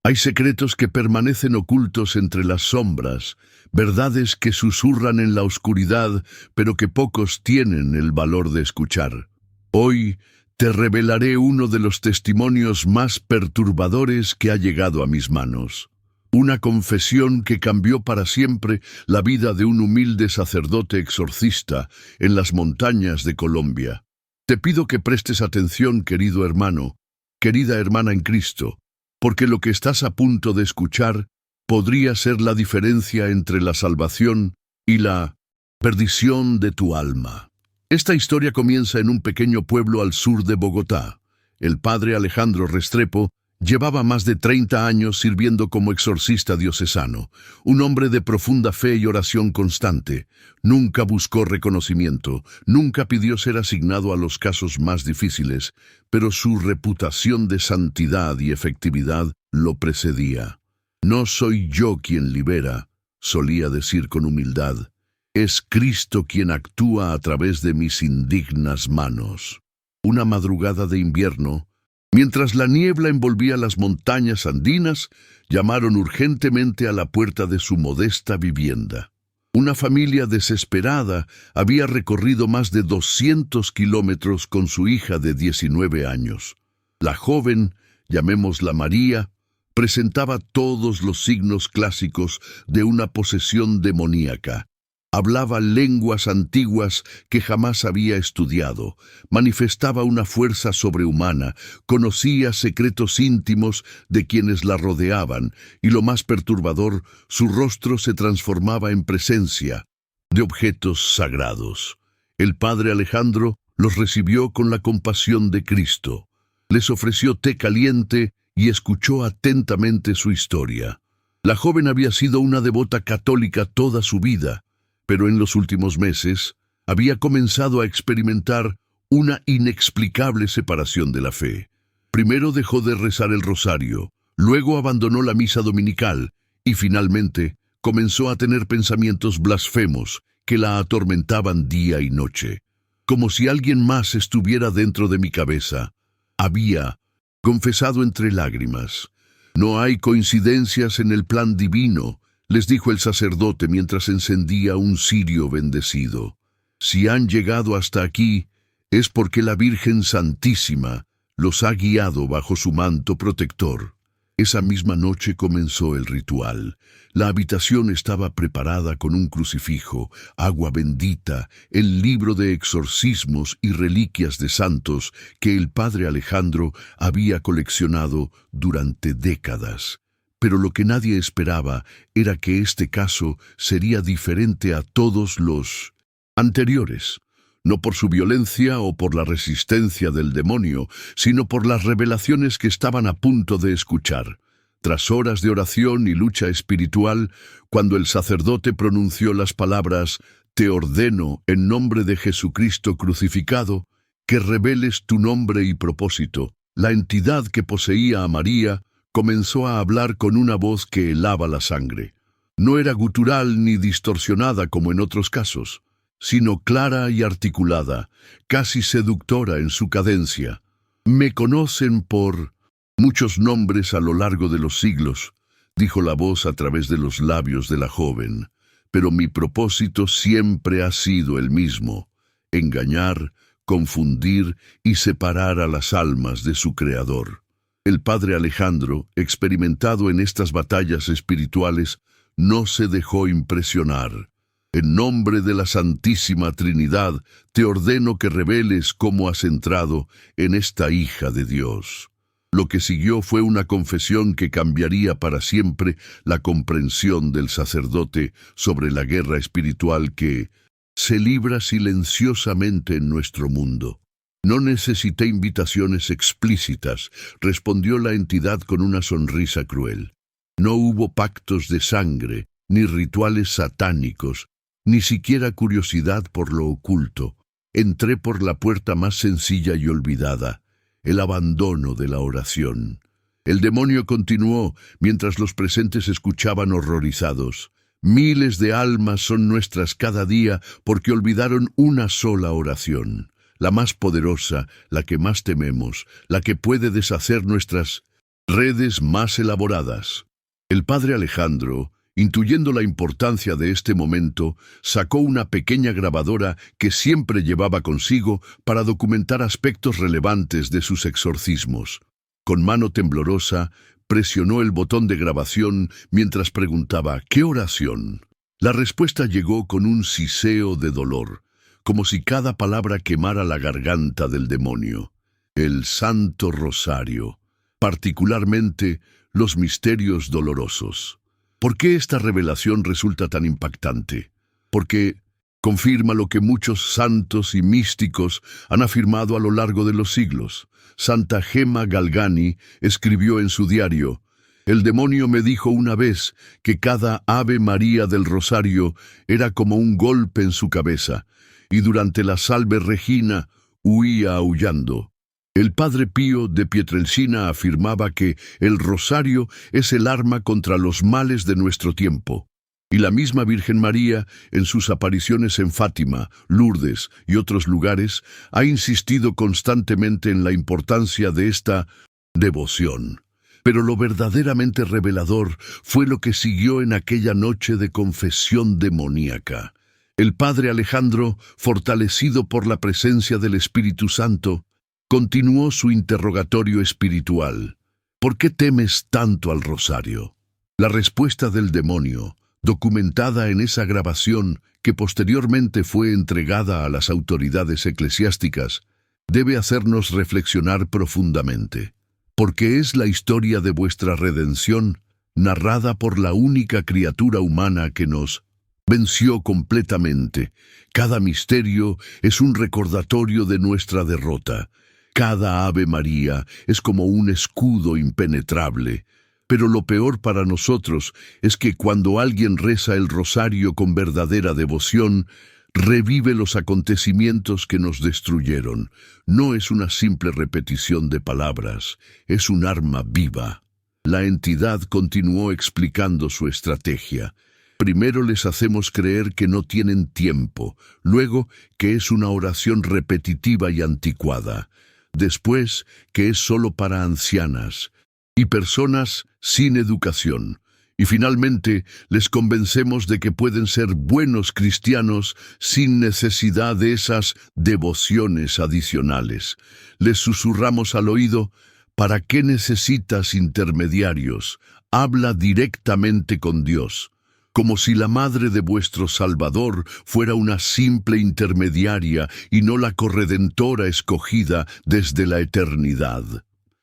Hay secretos que permanecen ocultos entre las sombras, verdades que susurran en la oscuridad, pero que pocos tienen el valor de escuchar. Hoy te revelaré uno de los testimonios más perturbadores que ha llegado a mis manos. Una confesión que cambió para siempre la vida de un humilde sacerdote exorcista en las montañas de Colombia. Te pido que prestes atención, querido hermano, querida hermana en Cristo, porque lo que estás a punto de escuchar podría ser la diferencia entre la salvación y la perdición de tu alma. Esta historia comienza en un pequeño pueblo al sur de Bogotá. El padre Alejandro Restrepo llevaba más de 30 años sirviendo como exorcista diocesano, un hombre de profunda fe y oración constante. Nunca buscó reconocimiento, nunca pidió ser asignado a los casos más difíciles, pero su reputación de santidad y efectividad lo precedía. «No soy yo quien libera», solía decir con humildad, «es Cristo quien actúa a través de mis indignas manos». Una madrugada de invierno, mientras la niebla envolvía las montañas andinas, llamaron urgentemente a la puerta de su modesta vivienda. Una familia desesperada había recorrido más de 200 kilómetros con su hija de 19 años. La joven, llamémosla María, presentaba todos los signos clásicos de una posesión demoníaca. Hablaba lenguas antiguas que jamás había estudiado, manifestaba una fuerza sobrehumana, conocía secretos íntimos de quienes la rodeaban, y lo más perturbador, su rostro se transformaba en presencia de objetos sagrados. El padre Alejandro los recibió con la compasión de Cristo. Les ofreció té caliente y escuchó atentamente su historia. La joven había sido una devota católica toda su vida, pero en los últimos meses había comenzado a experimentar una inexplicable separación de la fe. Primero dejó de rezar el rosario, luego abandonó la misa dominical y finalmente comenzó a tener pensamientos blasfemos que la atormentaban día y noche. Como si alguien más estuviera dentro de mi cabeza, había confesado entre lágrimas. «No hay coincidencias en el plan divino», les dijo el sacerdote mientras encendía un cirio bendecido. «Si han llegado hasta aquí, es porque la Virgen Santísima los ha guiado bajo su manto protector». Esa misma noche comenzó el ritual. La habitación estaba preparada con un crucifijo, agua bendita, el libro de exorcismos y reliquias de santos que el padre Alejandro había coleccionado durante décadas. Pero lo que nadie esperaba era que este caso sería diferente a todos los anteriores, no por su violencia o por la resistencia del demonio, sino por las revelaciones que estaban a punto de escuchar. Tras horas de oración y lucha espiritual, cuando el sacerdote pronunció las palabras «Te ordeno, en nombre de Jesucristo crucificado, que reveles tu nombre y propósito», la entidad que poseía a María comenzó a hablar con una voz que helaba la sangre. No era gutural ni distorsionada como en otros casos, sino clara y articulada, casi seductora en su cadencia. «Me conocen por muchos nombres a lo largo de los siglos», dijo la voz a través de los labios de la joven, «pero mi propósito siempre ha sido el mismo: engañar, confundir y separar a las almas de su Creador». El padre Alejandro, experimentado en estas batallas espirituales, no se dejó impresionar. «En nombre de la Santísima Trinidad, te ordeno que reveles cómo has entrado en esta hija de Dios». Lo que siguió fue una confesión que cambiaría para siempre la comprensión del sacerdote sobre la guerra espiritual que se libra silenciosamente en nuestro mundo. «No necesité invitaciones explícitas», respondió la entidad con una sonrisa cruel. «No hubo pactos de sangre, ni rituales satánicos, ni siquiera curiosidad por lo oculto. Entré por la puerta más sencilla y olvidada, el abandono de la oración». El demonio continuó mientras los presentes escuchaban horrorizados. «Miles de almas son nuestras cada día porque olvidaron una sola oración, la más poderosa, la que más tememos, la que puede deshacer nuestras redes más elaboradas. El padre Alejandro, intuyendo la importancia de este momento, sacó una pequeña grabadora que siempre llevaba consigo para documentar aspectos relevantes de sus exorcismos. Con mano temblorosa, presionó el botón de grabación mientras preguntaba ¿qué oración? La respuesta llegó con un siseo de dolor, como si cada palabra quemara la garganta del demonio. El Santo Rosario, particularmente los misterios dolorosos. ¿Por qué esta revelación resulta tan impactante? Porque confirma lo que muchos santos y místicos han afirmado a lo largo de los siglos. Santa Gemma Galgani escribió en su diario: «El demonio me dijo una vez que cada Ave María del Rosario era como un golpe en su cabeza, y durante la Salve Regina huía aullando». El padre Pío de Pietrelcina afirmaba que el rosario es el arma contra los males de nuestro tiempo. Y la misma Virgen María, en sus apariciones en Fátima, Lourdes y otros lugares, ha insistido constantemente en la importancia de esta devoción. Pero lo verdaderamente revelador fue lo que siguió en aquella noche de confesión demoníaca. El padre Alejandro, fortalecido por la presencia del Espíritu Santo, continuó su interrogatorio espiritual. ¿Por qué temes tanto al rosario? La respuesta del demonio, documentada en esa grabación que posteriormente fue entregada a las autoridades eclesiásticas, debe hacernos reflexionar profundamente. Porque es la historia de vuestra redención, narrada por la única criatura humana que nos venció completamente. Cada misterio es un recordatorio de nuestra derrota. Cada Ave María es como un escudo impenetrable. Pero lo peor para nosotros es que cuando alguien reza el rosario con verdadera devoción, revive los acontecimientos que nos destruyeron. No es una simple repetición de palabras, es un arma viva. La entidad continuó explicando su estrategia. Primero les hacemos creer que no tienen tiempo, luego que es una oración repetitiva y anticuada, después que es solo para ancianas y personas sin educación, y finalmente les convencemos de que pueden ser buenos cristianos sin necesidad de esas devociones adicionales. Les susurramos al oído: ¿para qué necesitas intermediarios? Habla directamente con Dios. Como si la madre de vuestro Salvador fuera una simple intermediaria y no la corredentora escogida desde la eternidad.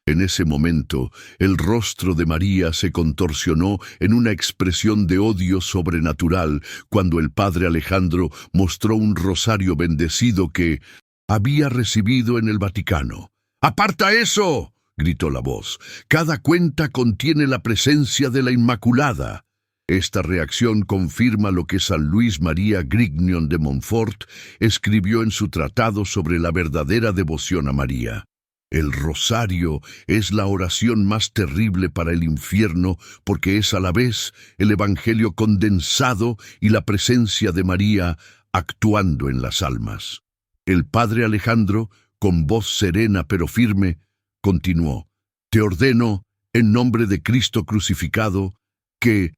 En ese momento, el rostro de María se contorsionó en una expresión de odio sobrenatural cuando el padre Alejandro mostró un rosario bendecido que había recibido en el Vaticano. «¡Aparta eso!», gritó la voz. «Cada cuenta contiene la presencia de la Inmaculada». Esta reacción confirma lo que San Luis María Grignion de Montfort escribió en su tratado sobre la verdadera devoción a María. El rosario es la oración más terrible para el infierno porque es a la vez el evangelio condensado y la presencia de María actuando en las almas. El padre Alejandro, con voz serena pero firme, continuó: «Te ordeno, en nombre de Cristo crucificado, que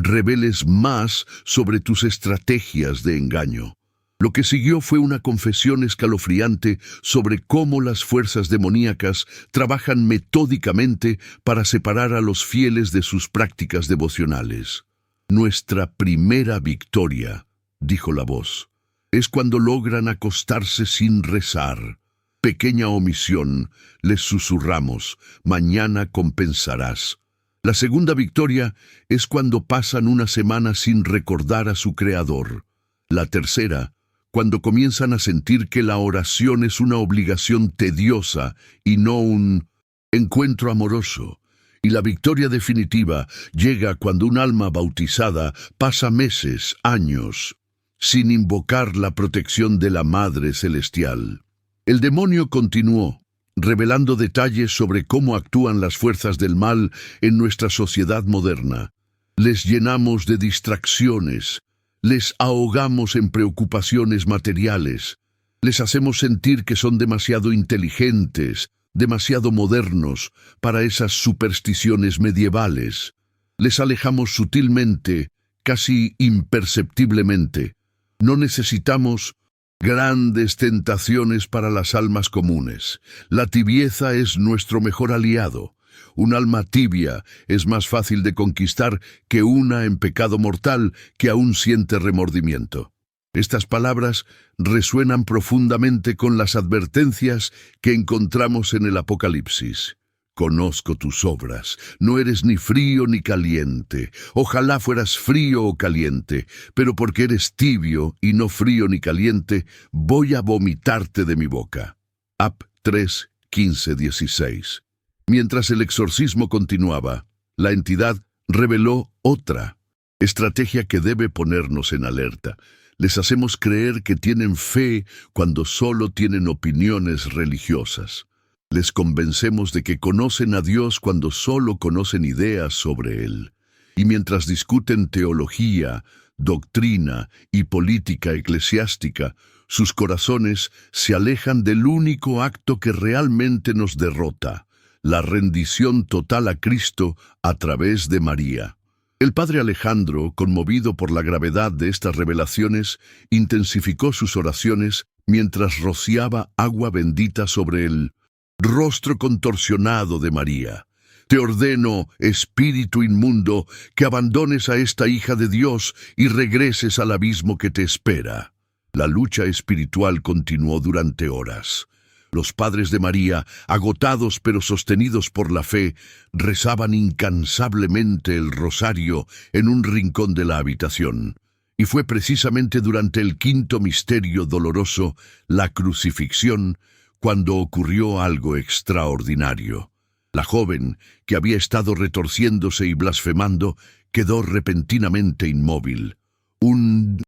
reveles más sobre tus estrategias de engaño». Lo que siguió fue una confesión escalofriante sobre cómo las fuerzas demoníacas trabajan metódicamente para separar a los fieles de sus prácticas devocionales. «Nuestra primera victoria», dijo la voz, «es cuando logran acostarse sin rezar. Pequeña omisión, les susurramos, mañana compensarás». La segunda victoria es cuando pasan una semana sin recordar a su Creador. La tercera, cuando comienzan a sentir que la oración es una obligación tediosa y no un encuentro amoroso. Y la victoria definitiva llega cuando un alma bautizada pasa meses, años, sin invocar la protección de la Madre Celestial. El demonio continuó, revelando detalles sobre cómo actúan las fuerzas del mal en nuestra sociedad moderna. Les llenamos de distracciones, les ahogamos en preocupaciones materiales, les hacemos sentir que son demasiado inteligentes, demasiado modernos para esas supersticiones medievales. Les alejamos sutilmente, casi imperceptiblemente. No necesitamos grandes tentaciones para las almas comunes. La tibieza es nuestro mejor aliado. Un alma tibia es más fácil de conquistar que una en pecado mortal que aún siente remordimiento. Estas palabras resuenan profundamente con las advertencias que encontramos en el Apocalipsis. Conozco tus obras, no eres ni frío ni caliente. Ojalá fueras frío o caliente, pero porque eres tibio y no frío ni caliente, voy a vomitarte de mi boca. Ap 3, 15, 16. Mientras el exorcismo continuaba, la entidad reveló otra estrategia que debe ponernos en alerta. Les hacemos creer que tienen fe cuando solo tienen opiniones religiosas. Les convencemos de que conocen a Dios cuando solo conocen ideas sobre Él. Y mientras discuten teología, doctrina y política eclesiástica, sus corazones se alejan del único acto que realmente nos derrota: la rendición total a Cristo a través de María. El padre Alejandro, conmovido por la gravedad de estas revelaciones, intensificó sus oraciones mientras rociaba agua bendita sobre el rostro contorsionado de María. Te ordeno, espíritu inmundo, que abandones a esta hija de Dios y regreses al abismo que te espera. La lucha espiritual continuó durante horas. Los padres de María, agotados pero sostenidos por la fe, rezaban incansablemente el rosario en un rincón de la habitación. Y fue precisamente durante el quinto misterio doloroso, la crucifixión, cuando ocurrió algo extraordinario. La joven, que había estado retorciéndose y blasfemando, quedó repentinamente inmóvil. Un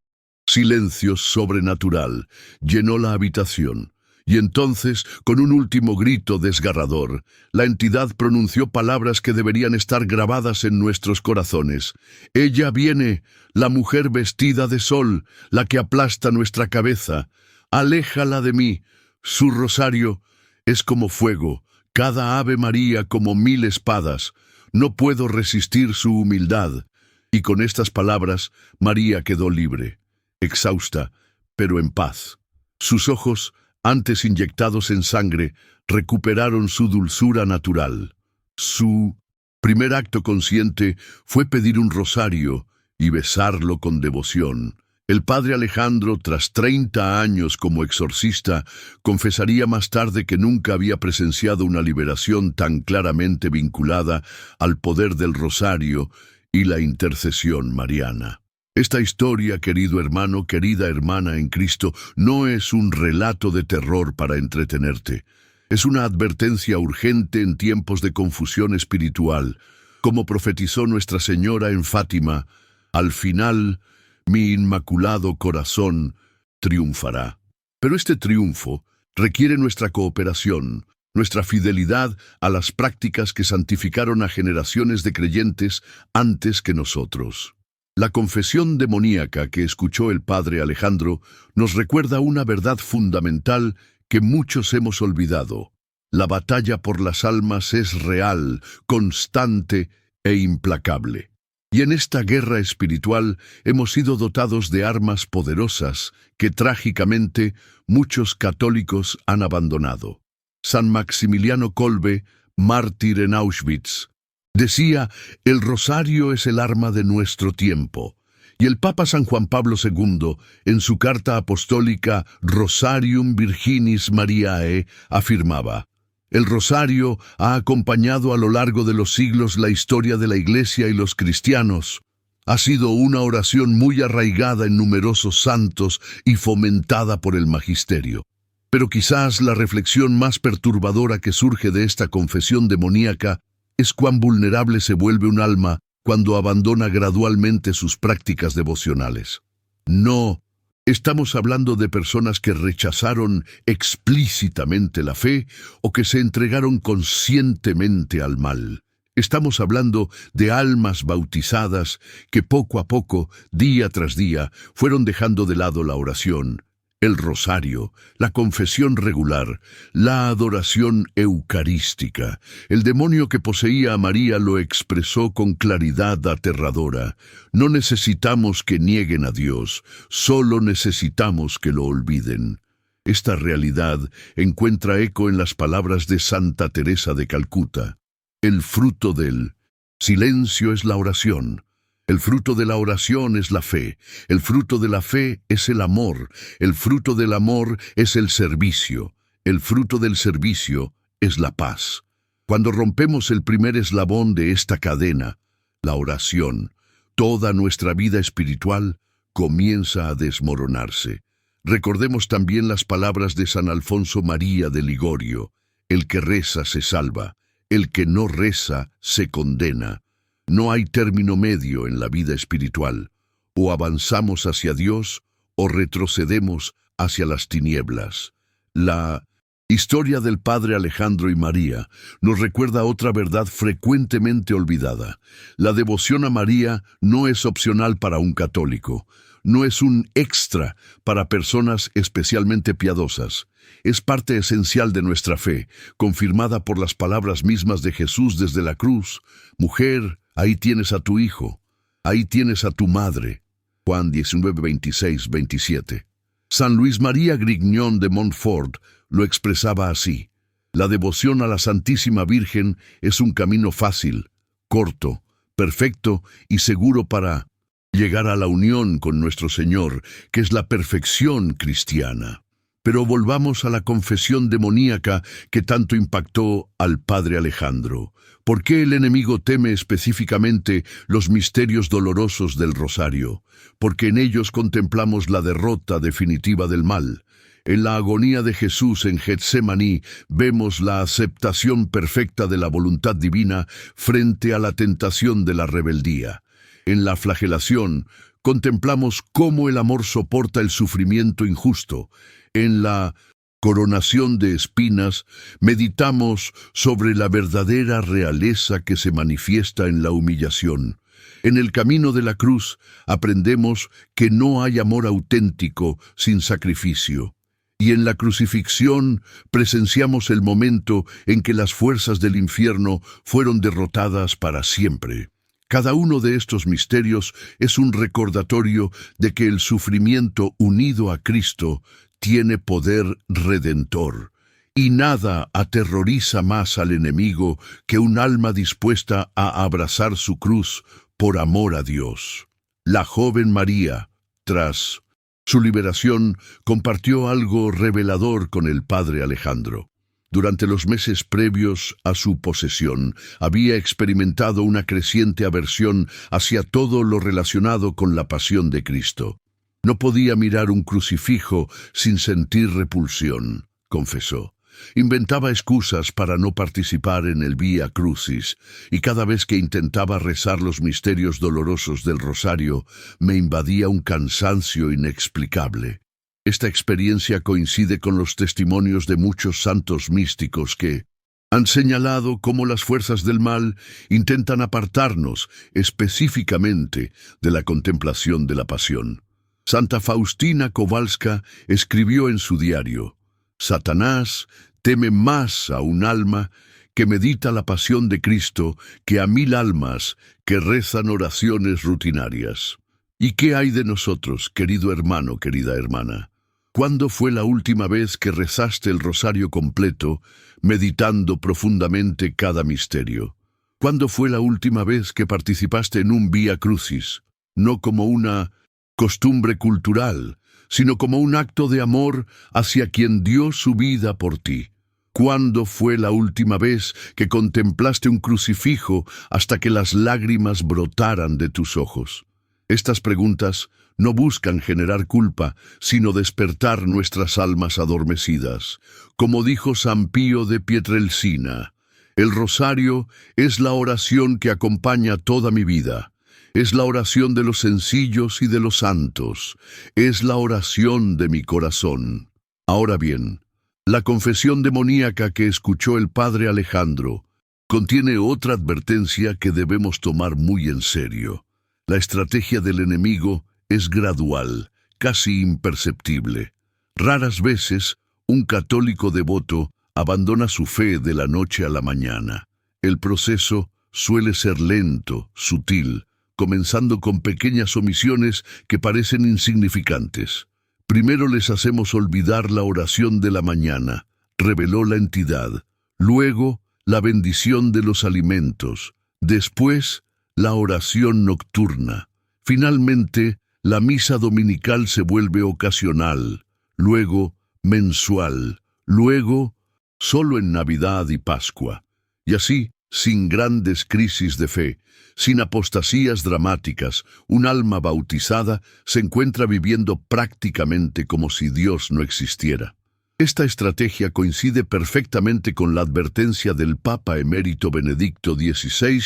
silencio sobrenatural llenó la habitación. Y entonces, con un último grito desgarrador, la entidad pronunció palabras que deberían estar grabadas en nuestros corazones. Ella viene, la mujer vestida de sol, la que aplasta nuestra cabeza. Aléjala de mí. Su rosario es como fuego, cada Ave María como 1000 espadas. No puedo resistir su humildad. Y con estas palabras, María quedó libre, exhausta, pero en paz. Sus ojos, antes inyectados en sangre, recuperaron su dulzura natural. Su primer acto consciente fue pedir un rosario y besarlo con devoción. El padre Alejandro, tras 30 años como exorcista, confesaría más tarde que nunca había presenciado una liberación tan claramente vinculada al poder del rosario y la intercesión mariana. Esta historia, querido hermano, querida hermana en Cristo, no es un relato de terror para entretenerte. Es una advertencia urgente en tiempos de confusión espiritual. Como profetizó Nuestra Señora en Fátima, al final, mi inmaculado corazón triunfará. Pero este triunfo requiere nuestra cooperación, nuestra fidelidad a las prácticas que santificaron a generaciones de creyentes antes que nosotros. La confesión demoníaca que escuchó el padre Alejandro nos recuerda una verdad fundamental que muchos hemos olvidado. La batalla por las almas es real, constante e implacable. Y en esta guerra espiritual hemos sido dotados de armas poderosas que trágicamente muchos católicos han abandonado. San Maximiliano Kolbe, mártir en Auschwitz, decía: el rosario es el arma de nuestro tiempo. Y el Papa San Juan Pablo II, en su carta apostólica Rosarium Virginis Mariae, afirmaba: el rosario ha acompañado a lo largo de los siglos la historia de la Iglesia y los cristianos. Ha sido una oración muy arraigada en numerosos santos y fomentada por el magisterio. Pero quizás la reflexión más perturbadora que surge de esta confesión demoníaca es cuán vulnerable se vuelve un alma cuando abandona gradualmente sus prácticas devocionales. No estamos hablando de personas que rechazaron explícitamente la fe o que se entregaron conscientemente al mal. Estamos hablando de almas bautizadas que poco a poco, día tras día, fueron dejando de lado la oración, El rosario, la confesión regular, la adoración eucarística. El demonio que poseía a María lo expresó con claridad aterradora. No necesitamos que nieguen a Dios, solo necesitamos que lo olviden. Esta realidad encuentra eco en las palabras de Santa Teresa de Calcuta. El fruto del silencio es la oración. El fruto de la oración es la fe. El fruto de la fe es el amor. El fruto del amor es el servicio. El fruto del servicio es la paz. Cuando rompemos el primer eslabón de esta cadena, la oración, toda nuestra vida espiritual comienza a desmoronarse. Recordemos también las palabras de San Alfonso María de Ligorio: el que reza se salva, el que no reza se condena. No hay término medio en la vida espiritual. O avanzamos hacia Dios o retrocedemos hacia las tinieblas. La historia del Padre Alejandro y María nos recuerda otra verdad frecuentemente olvidada. La devoción a María no es opcional para un católico. No es un extra para personas especialmente piadosas. Es parte esencial de nuestra fe, confirmada por las palabras mismas de Jesús desde la cruz: mujer, ahí tienes a tu hijo, ahí tienes a tu madre. Juan 19, 26, 27. San Luis María Grignion de Montfort lo expresaba así: la devoción a la Santísima Virgen es un camino fácil, corto, perfecto y seguro para llegar a la unión con nuestro Señor, que es la perfección cristiana. Pero volvamos a la confesión demoníaca que tanto impactó al Padre Alejandro. ¿Por qué el enemigo teme específicamente los misterios dolorosos del rosario? Porque en ellos contemplamos la derrota definitiva del mal. En la agonía de Jesús en Getsemaní vemos la aceptación perfecta de la voluntad divina frente a la tentación de la rebeldía. En la flagelación contemplamos cómo el amor soporta el sufrimiento injusto. En la coronación de espinas meditamos sobre la verdadera realeza que se manifiesta en la humillación. En el camino de la cruz aprendemos que no hay amor auténtico sin sacrificio. Y en la crucifixión presenciamos el momento en que las fuerzas del infierno fueron derrotadas para siempre. Cada uno de estos misterios es un recordatorio de que el sufrimiento unido a Cristo tiene poder redentor, y nada aterroriza más al enemigo que un alma dispuesta a abrazar su cruz por amor a Dios. La joven María, tras su liberación, compartió algo revelador con el Padre Alejandro. Durante los meses previos a su posesión, había experimentado una creciente aversión hacia todo lo relacionado con la pasión de Cristo. No podía mirar un crucifijo sin sentir repulsión, confesó. Inventaba excusas para no participar en el Vía Crucis, y cada vez que intentaba rezar los misterios dolorosos del rosario, me invadía un cansancio inexplicable. Esta experiencia coincide con los testimonios de muchos santos místicos que han señalado cómo las fuerzas del mal intentan apartarnos específicamente de la contemplación de la pasión. Santa Faustina Kowalska escribió en su diario: Satanás teme más a un alma que medita la pasión de Cristo que a 1000 almas que rezan oraciones rutinarias. ¿Y qué hay de nosotros, querido hermano, querida hermana? ¿Cuándo fue la última vez que rezaste el rosario completo, meditando profundamente cada misterio? ¿Cuándo fue la última vez que participaste en un Vía Crucis, no como una costumbre cultural, sino como un acto de amor hacia quien dio su vida por ti? ¿Cuándo fue la última vez que contemplaste un crucifijo hasta que las lágrimas brotaran de tus ojos? Estas preguntas no buscan generar culpa, sino despertar nuestras almas adormecidas. Como dijo San Pío de Pietrelcina, el rosario es la oración que acompaña toda mi vida. Es la oración de los sencillos y de los santos. Es la oración de mi corazón. Ahora bien, la confesión demoníaca que escuchó el Padre Alejandro contiene otra advertencia que debemos tomar muy en serio. La estrategia del enemigo es gradual, casi imperceptible. Raras veces, un católico devoto abandona su fe de la noche a la mañana. El proceso suele ser lento, sutil, comenzando con pequeñas omisiones que parecen insignificantes. Primero les hacemos olvidar la oración de la mañana, reveló la entidad. Luego, la bendición de los alimentos. Después, la oración nocturna. Finalmente, la misa dominical se vuelve ocasional, luego mensual, luego solo en Navidad y Pascua. Y así, sin grandes crisis de fe, sin apostasías dramáticas, un alma bautizada se encuentra viviendo prácticamente como si Dios no existiera. Esta estrategia coincide perfectamente con la advertencia del Papa emérito Benedicto XVI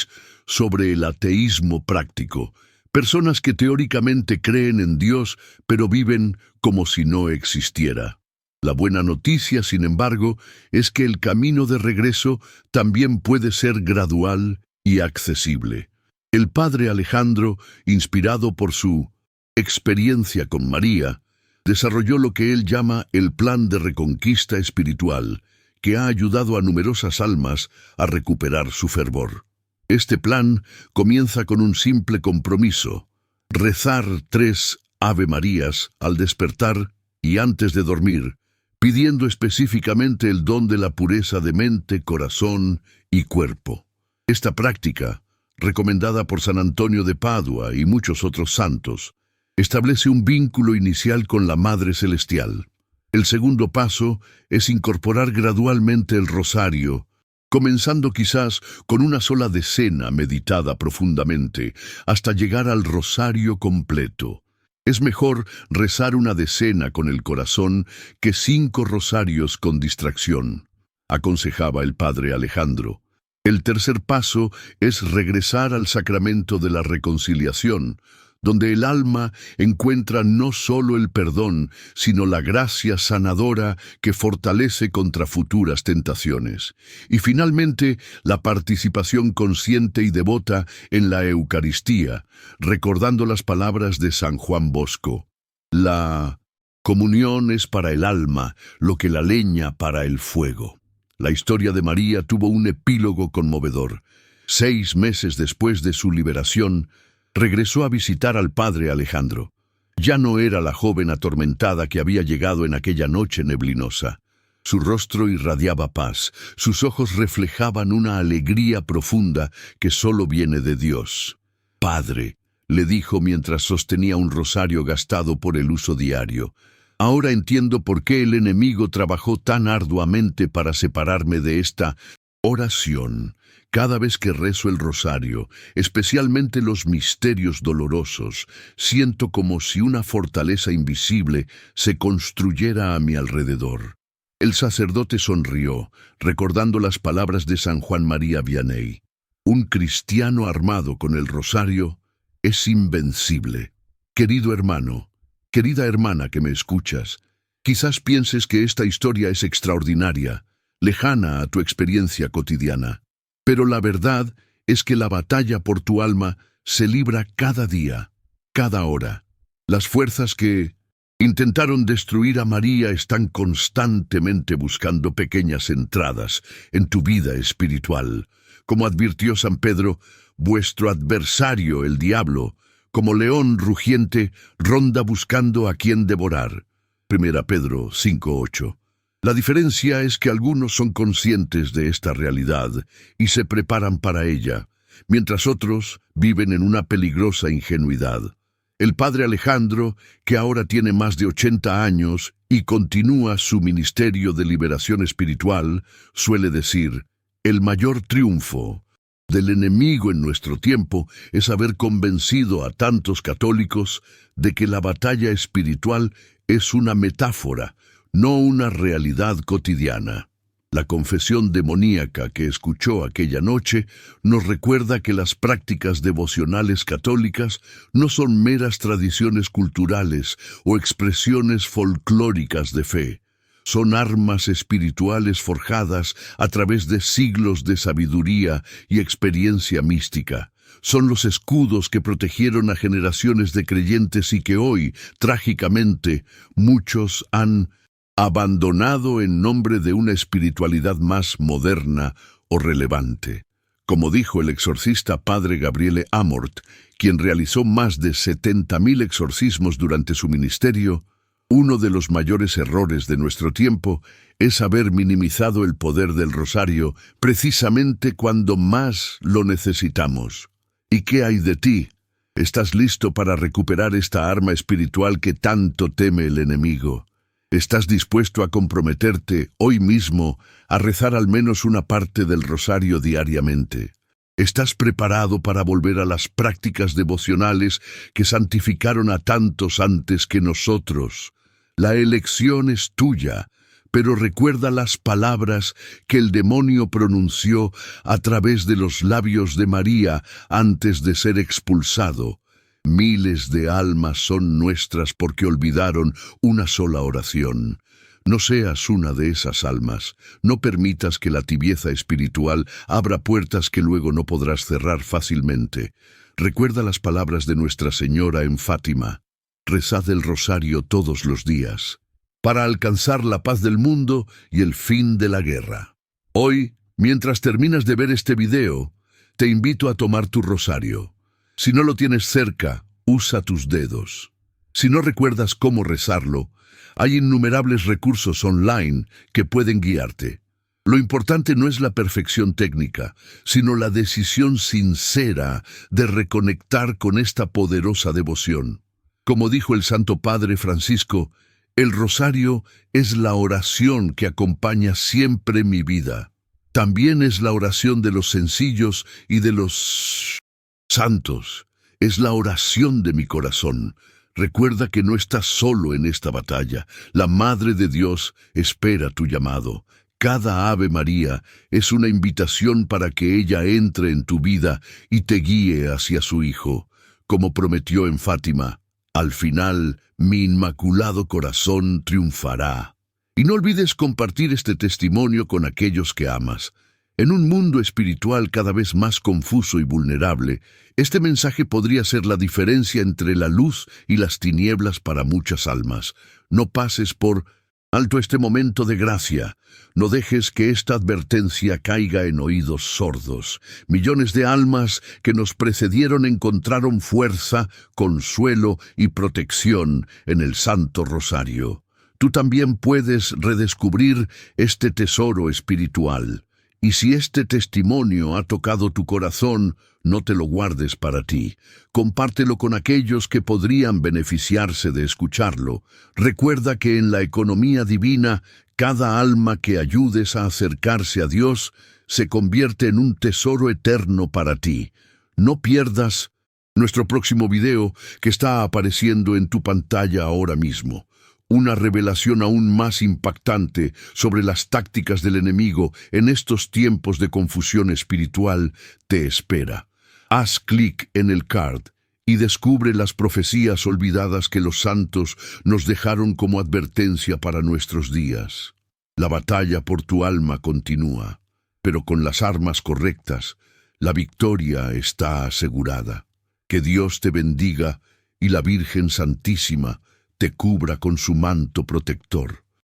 sobre el ateísmo práctico. Personas que teóricamente creen en Dios, pero viven como si no existiera. La buena noticia, sin embargo, es que el camino de regreso también puede ser gradual y accesible. El padre Alejandro, inspirado por su experiencia con María, desarrolló lo que él llama el plan de reconquista espiritual, que ha ayudado a numerosas almas a recuperar su fervor. Este plan comienza con un simple compromiso: rezar 3 Ave Marías al despertar y antes de dormir, pidiendo específicamente el don de la pureza de mente, corazón y cuerpo. Esta práctica, recomendada por San Antonio de Padua y muchos otros santos, establece un vínculo inicial con la Madre Celestial. El segundo paso es incorporar gradualmente el rosario, comenzando quizás con una sola decena meditada profundamente, hasta llegar al rosario completo. Es mejor rezar una decena con el corazón que 5 rosarios con distracción, aconsejaba el padre Alejandro. El tercer paso es regresar al sacramento de la reconciliación, donde el alma encuentra no solo el perdón, sino la gracia sanadora que fortalece contra futuras tentaciones. Y finalmente, la participación consciente y devota en la Eucaristía, recordando las palabras de San Juan Bosco. La comunión es para el alma lo que la leña para el fuego. La historia de María tuvo un epílogo conmovedor. 6 meses después de su liberación, regresó a visitar al padre Alejandro. Ya no era la joven atormentada que había llegado en aquella noche neblinosa. Su rostro irradiaba paz, sus ojos reflejaban una alegría profunda que solo viene de Dios. «Padre», le dijo mientras sostenía un rosario gastado por el uso diario, «ahora entiendo por qué el enemigo trabajó tan arduamente para separarme de esta oración. Cada vez que rezo el rosario, especialmente los misterios dolorosos, siento como si una fortaleza invisible se construyera a mi alrededor». El sacerdote sonrió, recordando las palabras de San Juan María Vianney. Un cristiano armado con el rosario es invencible. Querido hermano, querida hermana que me escuchas, quizás pienses que esta historia es extraordinaria, lejana a tu experiencia cotidiana. Pero la verdad es que la batalla por tu alma se libra cada día, cada hora. Las fuerzas que intentaron destruir a María están constantemente buscando pequeñas entradas en tu vida espiritual. Como advirtió San Pedro, vuestro adversario, el diablo, como león rugiente, ronda buscando a quien devorar. 1 Pedro 5:8. La diferencia es que algunos son conscientes de esta realidad y se preparan para ella, mientras otros viven en una peligrosa ingenuidad. El padre Alejandro, que ahora tiene más de 80 años y continúa su ministerio de liberación espiritual, suele decir: el mayor triunfo del enemigo en nuestro tiempo es haber convencido a tantos católicos de que la batalla espiritual es una metáfora, no una realidad cotidiana. La confesión demoníaca que escuchó aquella noche nos recuerda que las prácticas devocionales católicas no son meras tradiciones culturales o expresiones folclóricas de fe. Son armas espirituales forjadas a través de siglos de sabiduría y experiencia mística. son los escudos que protegieron a generaciones de creyentes y que hoy, trágicamente, muchos han abandonado en nombre de una espiritualidad más moderna o relevante. Como dijo el exorcista padre Gabriele Amort, quien realizó más de 70.000 exorcismos durante su ministerio, uno de los mayores errores de nuestro tiempo es haber minimizado el poder del rosario precisamente cuando más lo necesitamos. ¿Y qué hay de ti? ¿Estás listo para recuperar esta arma espiritual que tanto teme el enemigo? ¿Estás dispuesto a comprometerte hoy mismo a rezar al menos una parte del rosario diariamente? ¿Estás preparado para volver a las prácticas devocionales que santificaron a tantos antes que nosotros? La elección es tuya, pero recuerda las palabras que el demonio pronunció a través de los labios de María antes de ser expulsado. Miles de almas son nuestras porque olvidaron una sola oración. No seas una de esas almas. No permitas que la tibieza espiritual abra puertas que luego no podrás cerrar fácilmente. Recuerda las palabras de Nuestra Señora en Fátima. Rezad el rosario todos los días, para alcanzar la paz del mundo y el fin de la guerra. Hoy, mientras terminas de ver este video, te invito a tomar tu rosario. Si no lo tienes cerca, usa tus dedos. Si no recuerdas cómo rezarlo, hay innumerables recursos online que pueden guiarte. Lo importante no es la perfección técnica, sino la decisión sincera de reconectar con esta poderosa devoción. Como dijo el Santo Padre Francisco, el rosario es la oración que acompaña siempre mi vida. También es la oración de los sencillos y de los santos. Es la oración de mi corazón. Recuerda que no estás solo en esta batalla. La Madre de Dios espera tu llamado. Cada Ave María es una invitación para que ella entre en tu vida y te guíe hacia su Hijo. Como prometió en Fátima, al final, mi inmaculado corazón triunfará. Y no olvides compartir este testimonio con aquellos que amas. En un mundo espiritual cada vez más confuso y vulnerable, este mensaje podría ser la diferencia entre la luz y las tinieblas para muchas almas. No pases por alto este momento de gracia. No dejes que esta advertencia caiga en oídos sordos. Millones de almas que nos precedieron encontraron fuerza, consuelo y protección en el Santo Rosario. Tú también puedes redescubrir este tesoro espiritual. Y si este testimonio ha tocado tu corazón, no te lo guardes para ti. Compártelo con aquellos que podrían beneficiarse de escucharlo. Recuerda que en la economía divina, cada alma que ayudes a acercarse a Dios se convierte en un tesoro eterno para ti. No pierdas nuestro próximo video que está apareciendo en tu pantalla ahora mismo. Una revelación aún más impactante sobre las tácticas del enemigo en estos tiempos de confusión espiritual te espera. Haz clic en el card y descubre las profecías olvidadas que los santos nos dejaron como advertencia para nuestros días. La batalla por tu alma continúa, pero con las armas correctas, la victoria está asegurada. Que Dios te bendiga y la Virgen Santísima te cubra con su manto protector.